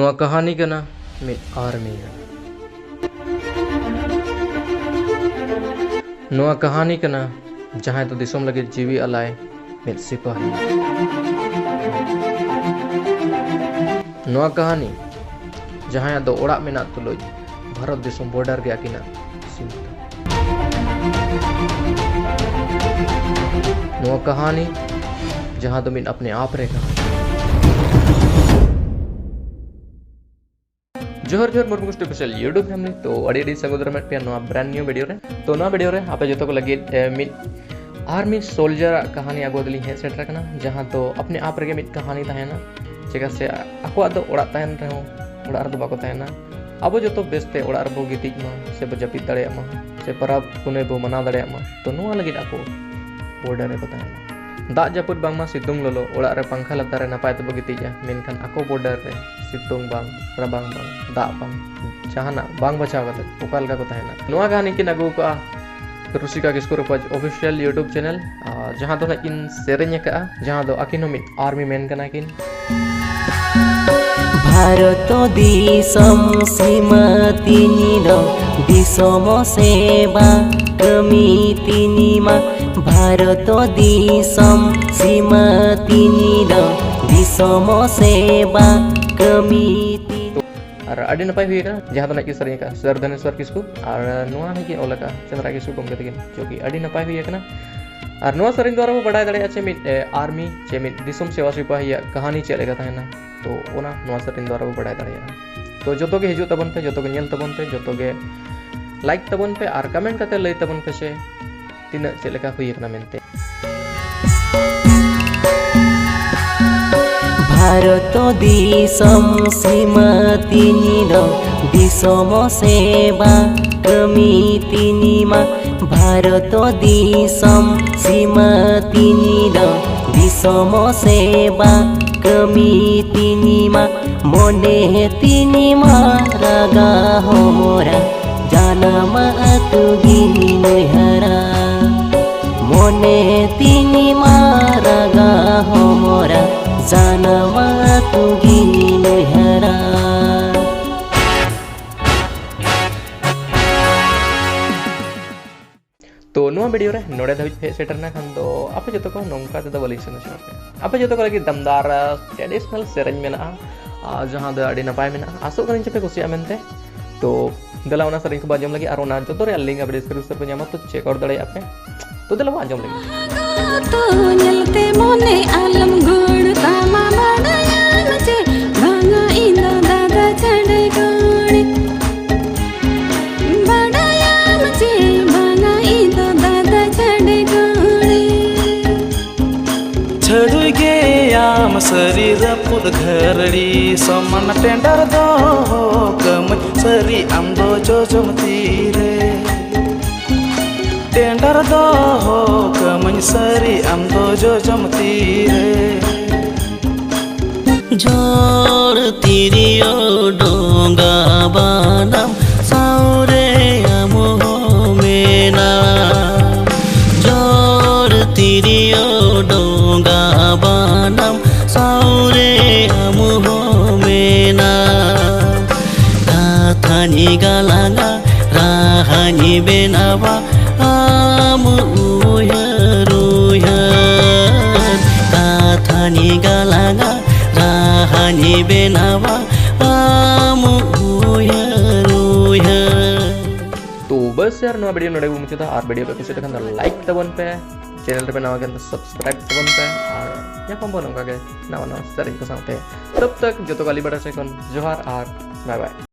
नुआ कहानी कना मित आर्मी नुआ कहानी कना जहां तो दिसोम लगे जीवी अलाय मित सिपाही नुआ कहानी जहां दो ओड़ा मेना तुलुज भारत दिसोम बॉर्डर के आकिना सीमा नुआ कहानी जहां तो मिन अपने आप रे जोहर जोहर मुर्मू गुस्टी स्पेशल यूट्यूब फैमिली तो अड़ी सगोदर में पे नो ब्रांड न्यू वीडियो रे तो नो वीडियो रे आपे जतो को लगे मिड आर्मी सोल्जर कहानी आगोदली हे सेटर कना जहां तो अपने आप रे मिड कहानी ताहेना चेका से आको दो ओड़ा ताहेन रहो ओड़ा रे बाको ताहेना अब जतो बेस्ते ओड़ा रे बो गितिज मा से बजपित दड़े मा से परब पुने बो मना दड़े मा तो नुआ लगे आको बॉर्डर रे को ताहेना दा जपुत बांगमा सितुंग ललो ओड़ा रे पंखा लतार रे नापाय तबो गितिजा मेनखान आको बॉर्डर रे सितुंग बांग रबांग बांग दा बांग जहाना बांग बचाव कते ओकाल का को ताहेना नुआ कहानी किन अगु का रुसिका किस्को रपज ऑफिशियल यूट्यूब चैनल जहां तो किन सेरेंज का जहां दो अकिनो मिट आर्मी मैन कना किन भारत दिसम सीमा तिनिनो दिसम सेवा कमिति निमा भारत दिसम सीमा तिनिनो दिसम सेवा कमिति और अड़ी नपाय हुई का जहां तो नाकी सरेंज का सर धनेश्वर किस्को और नुआ है कि ओला का चंद्रा किस्को कम कते जो कि अड़ी नपाय हुई कना और नुआ सरेंज द्वारा वो बढ़ाय दड़े अच्छे मिट आर्मी चे मिट दिसम सेवा सिपाही कहानी चले का ताहेना तो ओना नुआ सरेंज द्वारा वो बढ़ाय दड़े तो जतो के हिजु तबन पे जतो के नेल तबन पे जतो के लाइक तबन पे और कमेंट कते लई तबन पे से तीन चले का हुई कना मेनते भारत दिसम सीमा तिनिनो दिसम सेवा कमिति निमा भारत दिसम सीमा तिनिनो दिसम सेवा कमिति निमा मोने तिनिमा रागा होरा जानमा तुगिनी नोहरा मोने तिनिमा रागा होरा जानमा तुगिनी नोहरा तो नुआ वीडियो रे नोडे धाबिज पे सेटरना खान दो आपे जतो को नोंका ते बलिस न छापे आपे जतो को लगी दमदार ट्रेडिशनल सेरेंज मेना जहां द अडी नपाय मेना आसो करिन चेपे कुसिया मेनते तो दला ओना सेरेंज को बाजम लगी और ओना जतो रे लिंक अपने डिस्क्रिप्शन पे ᱧᱟᱢᱟ तो चेक आउट दड़े आपे तो दला बाजम लगी तो ñelte mone alam gud tama badaya nache banga inda dada chade gone badaya nache banga inda dada chade gone छड़ गया शरीर पुद घरड़ी समान टेंडर दो कम सरी आम दो जो जमती रे टेंडर दो कम सरी आम दो जो जमती रे जोर तिरियो डोंगा बानाम साउरे आमो मेना जोर तिरियो डोंगा बानाम साउरे आमो मेना काथानी गालांगा राहानी बेनावा आमु उयर उयर काथानी गालांगा राहानी बेनावा आमु उयर उयर तो बस यार नुआ वीडियो नोडे मुझे था और वीडियो पे कुछ देखना लाइक तबन पे चैनल पे नवा के सब्सक्राइब तबन पे और या पंबो नंगा के नवा नवा सेरेंज को साथे तब तक जतो गाली बड़ा से कोन जोहार और बाय बाय।